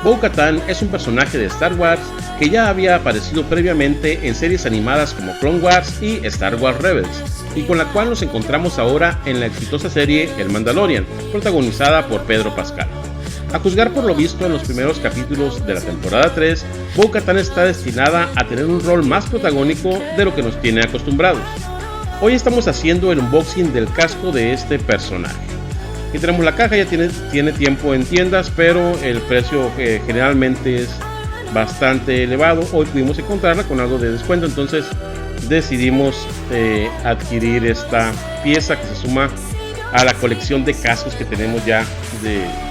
Bo-Katan es un personaje de Star Wars que ya había aparecido previamente en series animadas como Clone Wars y Star Wars Rebels, y con la cual nos encontramos ahora en la exitosa serie El Mandalorian, protagonizada por Pedro Pascal. A juzgar por lo visto en los primeros capítulos de la temporada 3, Bo-Katan está destinada a tener un rol más protagónico de lo que nos tiene acostumbrados. Hoy estamos haciendo el unboxing del casco de este personaje. Aquí tenemos la caja, ya tiene tiempo en tiendas, pero el precio generalmente es bastante elevado. Hoy pudimos encontrarla con algo de descuento, entonces decidimos adquirir esta pieza que se suma a la colección de cascos que tenemos ya,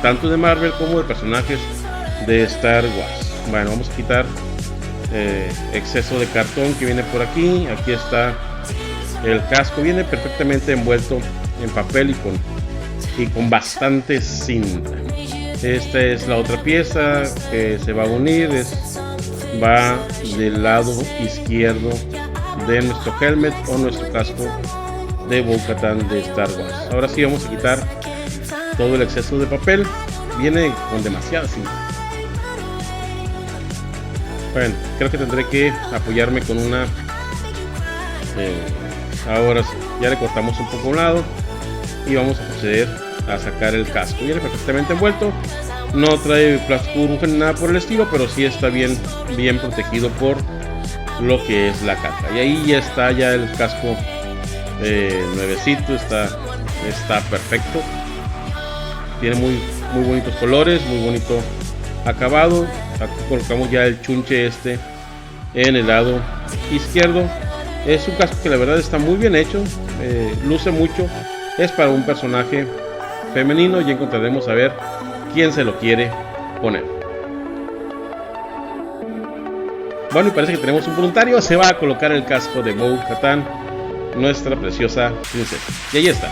tanto de Marvel como de personajes de Star Wars. Bueno, vamos a quitar exceso de cartón que viene por aquí. Aquí está el casco, viene perfectamente envuelto en papel y con bastante cinta. Esta es la otra pieza que se va a unir, va del lado izquierdo de nuestro helmet o nuestro casco de Bo-Katan de Star Wars. Ahora sí vamos a quitar todo el exceso de papel, viene con demasiada cinta. Bueno, creo que tendré que apoyarme con una ahora sí, ya le cortamos un poco a un lado y vamos a proceder a sacar el casco. Viene perfectamente envuelto, no trae plástico burbuja ni nada por el estilo, pero sí está bien protegido por lo que es la caja. Y ahí ya está ya el casco nuevecito, está perfecto. Tiene muy bonitos colores, muy bonito acabado. Aquí colocamos ya el chunche en el lado izquierdo. Es un casco que la verdad está muy bien hecho, luce mucho. Es para un personaje femenino y encontraremos a ver quién se lo quiere poner. Bueno, y parece que tenemos un voluntario. Se va a colocar el casco de Bo-Katan, nuestra preciosa princesa. Y ahí está.